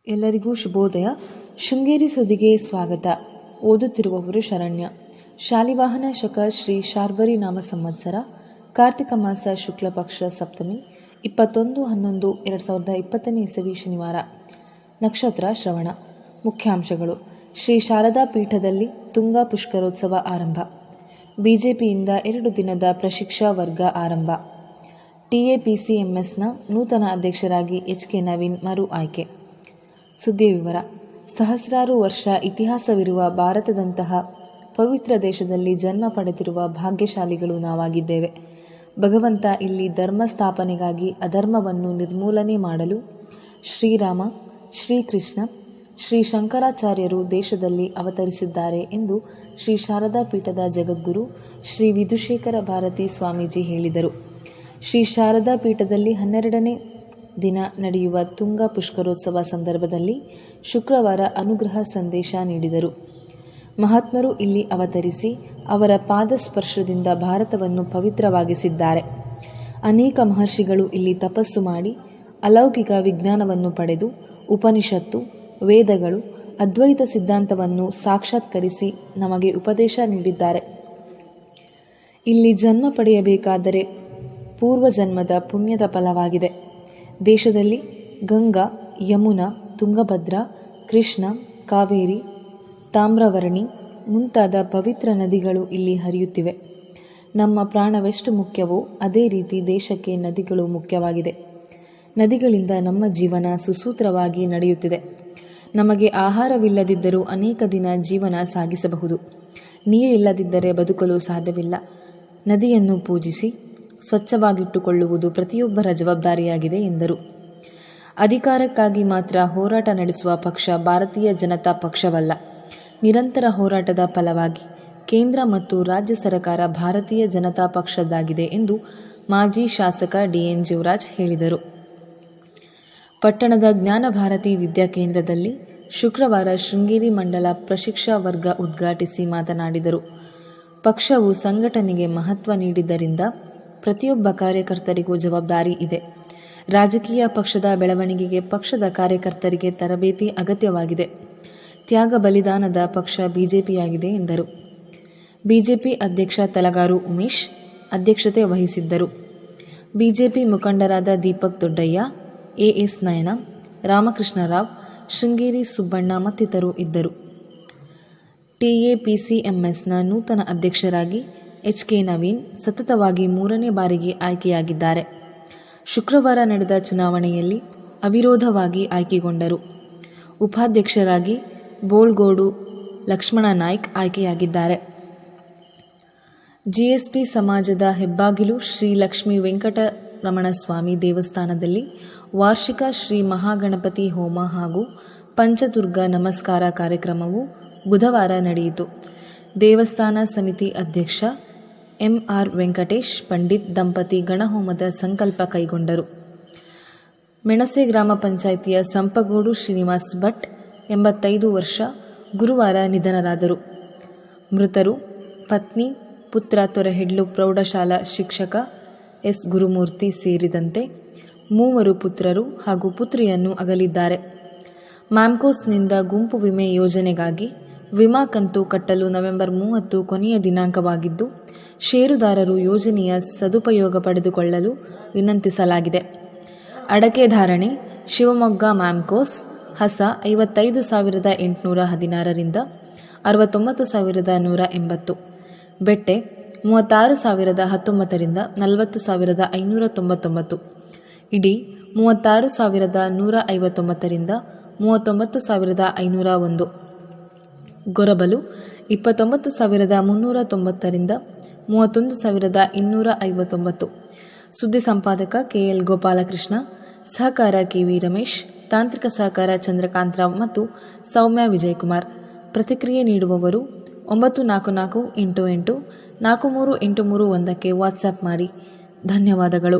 ಎಲ್ಲರಿಗೂ ಶುಭೋದಯ. ಶೃಂಗೇರಿ ಸುದ್ದಿಗೆ ಸ್ವಾಗತ. ಓದುತ್ತಿರುವವರು ಶರಣ್ಯ. ಶಾಲಿವಾಹನ ಶಕ ಶ್ರೀ ಶಾರ್ವರಿ ನಾಮ ಸಂವತ್ಸರ ಕಾರ್ತಿಕ ಮಾಸ ಶುಕ್ಲ ಪಕ್ಷ ಸಪ್ತಮಿ 21/11/2020 ಇಸವಿ ಶನಿವಾರ. ನಕ್ಷತ್ರ ಶ್ರವಣ. ಮುಖ್ಯಾಂಶಗಳು: ಶ್ರೀ ಶಾರದಾ ಪೀಠದಲ್ಲಿ ತುಂಗಾ ಪುಷ್ಕರೋತ್ಸವ ಆರಂಭ. ಬಿಜೆಪಿಯಿಂದ 2 ದಿನದ ಪ್ರಶಿಕ್ಷಾ ವರ್ಗ ಆರಂಭ. TAPCMSನ ನೂತನ ಅಧ್ಯಕ್ಷರಾಗಿ HK ನವೀನ್ ಮರು ಆಯ್ಕೆ. ಸುದ್ದಿಯ ವಿವರ. ಸಹಸ್ರಾರು ವರ್ಷ ಇತಿಹಾಸವಿರುವ ಭಾರತದಂತಹ ಪವಿತ್ರ ದೇಶದಲ್ಲಿ ಜನ್ಮ ಪಡೆದಿರುವ ಭಾಗ್ಯಶಾಲಿಗಳು ನಾವಾಗಿದ್ದೇವೆ. ಭಗವಂತ ಇಲ್ಲಿ ಧರ್ಮ ಸ್ಥಾಪನೆಗಾಗಿ ಅಧರ್ಮವನ್ನು ನಿರ್ಮೂಲನೆ ಮಾಡಲು ಶ್ರೀರಾಮ, ಶ್ರೀಕೃಷ್ಣ, ಶ್ರೀ ಶಂಕರಾಚಾರ್ಯರು ದೇಶದಲ್ಲಿ ಅವತರಿಸಿದ್ದಾರೆ ಎಂದು ಶ್ರೀ ಶಾರದಾ ಪೀಠದ ಜಗದ್ಗುರು ಶ್ರೀ ವಿಧುಶೇಖರ ಭಾರತಿ ಸ್ವಾಮೀಜಿ ಹೇಳಿದರು. ಶ್ರೀ ಶಾರದಾ ಪೀಠದಲ್ಲಿ 12ನೇ ದಿನ ನಡೆಯುವ ತುಂಗಾ ಪುಷ್ಕರೋತ್ಸವ ಸಂದರ್ಭದಲ್ಲಿ ಶುಕ್ರವಾರ ಅನುಗ್ರಹ ಸಂದೇಶ ನೀಡಿದರು. ಮಹಾತ್ಮರು ಇಲ್ಲಿ ಅವತರಿಸಿ ಅವರ ಪಾದ ಸ್ಪರ್ಶದಿಂದ ಭಾರತವನ್ನು ಪವಿತ್ರವಾಗಿಸಿದ್ದಾರೆ. ಅನೇಕ ಮಹರ್ಷಿಗಳು ಇಲ್ಲಿ ತಪಸ್ಸು ಮಾಡಿ ಅಲೌಕಿಕ ವಿಜ್ಞಾನವನ್ನು ಪಡೆದು ಉಪನಿಷತ್ತು, ವೇದಗಳು, ಅದ್ವೈತ ಸಿದ್ಧಾಂತವನ್ನು ಸಾಕ್ಷಾತ್ಕರಿಸಿ ನಮಗೆ ಉಪದೇಶ ನೀಡಿದ್ದಾರೆ. ಇಲ್ಲಿ ಜನ್ಮ ಪಡೆಯಬೇಕಾದರೆ ಪೂರ್ವಜನ್ಮದ ಪುಣ್ಯದ ಫಲವಾಗಿದೆ. ದೇಶದಲ್ಲಿ ಗಂಗಾ, ಯಮುನಾ, ತುಂಗಭದ್ರಾ, ಕೃಷ್ಣ, ಕಾವೇರಿ, ತಾಮ್ರವರ್ಣಿ ಮುಂತಾದ ಪವಿತ್ರ ನದಿಗಳು ಇಲ್ಲಿ ಹರಿಯುತ್ತಿವೆ. ನಮ್ಮ ಪ್ರಾಣವೆಷ್ಟು ಮುಖ್ಯವೋ ಅದೇ ರೀತಿ ದೇಶಕ್ಕೆ ನದಿಗಳು ಮುಖ್ಯವಾಗಿದೆ. ನದಿಗಳಿಂದ ನಮ್ಮ ಜೀವನ ಸುಸೂತ್ರವಾಗಿ ನಡೆಯುತ್ತಿದೆ. ನಮಗೆ ಆಹಾರವಿಲ್ಲದಿದ್ದರೂ ಅನೇಕ ದಿನ ಜೀವನ ಸಾಗಿಸಬಹುದು. ನೀರಿಲ್ಲದಿದ್ದರೆ ಬದುಕಲು ಸಾಧ್ಯವಿಲ್ಲ. ನದಿಯನ್ನು ಪೂಜಿಸಿ ಸ್ವಚ್ಛವಾಗಿಟ್ಟುಕೊಳ್ಳುವುದು ಪ್ರತಿಯೊಬ್ಬರ ಜವಾಬ್ದಾರಿಯಾಗಿದೆ ಎಂದರು. ಅಧಿಕಾರಕ್ಕಾಗಿ ಮಾತ್ರ ಹೋರಾಟ ನಡೆಸುವ ಪಕ್ಷ ಭಾರತೀಯ ಜನತಾ ಪಕ್ಷವಲ್ಲ. ನಿರಂತರ ಹೋರಾಟದ ಫಲವಾಗಿ ಕೇಂದ್ರ ಮತ್ತು ರಾಜ್ಯ ಸರ್ಕಾರ ಭಾರತೀಯ ಜನತಾ ಪಕ್ಷದ್ದಾಗಿದೆ ಎಂದು ಮಾಜಿ ಶಾಸಕ DN ಜೀವರಾಜ್ ಹೇಳಿದರು. ಪಟ್ಟಣದ ಜ್ಞಾನಭಾರತಿ ವಿದ್ಯಾಕೇಂದ್ರದಲ್ಲಿ ಶುಕ್ರವಾರ ಶೃಂಗೇರಿ ಮಂಡಲ ಪ್ರಶಿಕ್ಷಾ ವರ್ಗ ಉದ್ಘಾಟಿಸಿ ಮಾತನಾಡಿದರು. ಪಕ್ಷವು ಸಂಘಟನೆಗೆ ಮಹತ್ವ ನೀಡಿದ್ದರಿಂದ ಪ್ರತಿಯೊಬ್ಬ ಕಾರ್ಯಕರ್ತರಿಗೂ ಜವಾಬ್ದಾರಿ ಇದೆ. ರಾಜಕೀಯ ಪಕ್ಷದ ಬೆಳವಣಿಗೆಗೆ ಪಕ್ಷದ ಕಾರ್ಯಕರ್ತರಿಗೆ ತರಬೇತಿ ಅಗತ್ಯವಾಗಿದೆ. ತ್ಯಾಗ ಬಲಿದಾನದ ಪಕ್ಷ ಬಿಜೆಪಿಯಾಗಿದೆ ಎಂದರು. ಬಿಜೆಪಿ ಅಧ್ಯಕ್ಷ ತಲಗಾರು ಉಮೇಶ್ ಅಧ್ಯಕ್ಷತೆ ವಹಿಸಿದ್ದರು. ಬಿಜೆಪಿ ಮುಖಂಡರಾದ ದೀಪಕ್ ದೊಡ್ಡಯ್ಯ, AS ನಯನ, ರಾಮಕೃಷ್ಣರಾವ್, ಶೃಂಗೇರಿ ಸುಬ್ಬಣ್ಣ ಮತ್ತಿತರರು ಇದ್ದರು. TAPCMSನ ನೂತನ ಅಧ್ಯಕ್ಷರಾಗಿ HK ನವೀನ್ ಸತತವಾಗಿ 3ನೇ ಬಾರಿಗೆ ಆಯ್ಕೆಯಾಗಿದ್ದಾರೆ. ಶುಕ್ರವಾರ ನಡೆದ ಚುನಾವಣೆಯಲ್ಲಿ ಅವಿರೋಧವಾಗಿ ಆಯ್ಕೆಗೊಂಡರು. ಉಪಾಧ್ಯಕ್ಷರಾಗಿ ಬೋಳ್ಗೋಡು ಲಕ್ಷ್ಮಣ ನಾಯ್ಕ್ ಆಯ್ಕೆಯಾಗಿದ್ದಾರೆ. GSP ಸಮಾಜದ ಹೆಬ್ಬಾಗಿಲು ಶ್ರೀ ಲಕ್ಷ್ಮೀ ವೆಂಕಟರಮಣ ಸ್ವಾಮಿ ದೇವಸ್ಥಾನದಲ್ಲಿ ವಾರ್ಷಿಕ ಶ್ರೀ ಮಹಾಗಣಪತಿ ಹೋಮ ಹಾಗೂ ಪಂಚದುರ್ಗ ನಮಸ್ಕಾರ ಕಾರ್ಯಕ್ರಮವು ಬುಧವಾರ ನಡೆಯಿತು. ದೇವಸ್ಥಾನ ಸಮಿತಿ ಅಧ್ಯಕ್ಷ MR ವೆಂಕಟೇಶ್ ಪಂಡಿತ್ ದಂಪತಿ ಗಣಹೋಮದ ಸಂಕಲ್ಪ ಕೈಗೊಂಡರು. ಮೆಣಸೆ ಗ್ರಾಮ ಪಂಚಾಯಿತಿಯ ಸಂಪಗೋಡು ಶ್ರೀನಿವಾಸ್ ಭಟ್ 85 ವರ್ಷ ಗುರುವಾರ ನಿಧನರಾದರು. ಮೃತರು ಪತ್ನಿ, ಪುತ್ರ ತೊರೆಹೆಡ್ಲು ಪ್ರೌಢಶಾಲಾ ಶಿಕ್ಷಕ S ಗುರುಮೂರ್ತಿ ಸೇರಿದಂತೆ 3 ಪುತ್ರರು ಹಾಗೂ ಪುತ್ರಿಯನ್ನು ಅಗಲಿದ್ದಾರೆ. ಮ್ಯಾಮ್ಕೋಸ್ನಿಂದ ಗುಂಪು ವಿಮೆ ಯೋಜನೆಗಾಗಿ ವಿಮಾ ಕಂತು ಕಟ್ಟಲು ನವೆಂಬರ್ 30 ಕೊನೆಯ ದಿನಾಂಕವಾಗಿದ್ದು, ಷೇರುದಾರರು ಯೋಜನೆಯ ಸದುಪಯೋಗ ಪಡೆದುಕೊಳ್ಳಲು ವಿನಂತಿಸಲಾಗಿದೆ. ಅಡಕೆ ಧಾರಣೆ ಶಿವಮೊಗ್ಗ ಮ್ಯಾಮ್ಕೋಸ್ ಹಸ 55,816 ರಿಂದ 69,180, ಬೆಟ್ಟೆ 36,019 ರಿಂದ 40,599, ಇಡಿ 36,159 ರಿಂದ 39,501, ಗೊರಬಲು 29,390 ರಿಂದ 31,259. ಸುದ್ದಿ ಸಂಪಾದಕ KL ಗೋಪಾಲಕೃಷ್ಣ, ಸಹಕಾರ KV ರಮೇಶ್, ತಾಂತ್ರಿಕ ಸಹಕಾರ ಚಂದ್ರಕಾಂತ್ ರಾವ್ ಮತ್ತು ಸೌಮ್ಯ ವಿಜಯಕುಮಾರ್. ಪ್ರತಿಕ್ರಿಯೆ ನೀಡುವವರು 9448843831 ವಾಟ್ಸ್ಆ್ಯಪ್ ಮಾಡಿ. ಧನ್ಯವಾದಗಳು.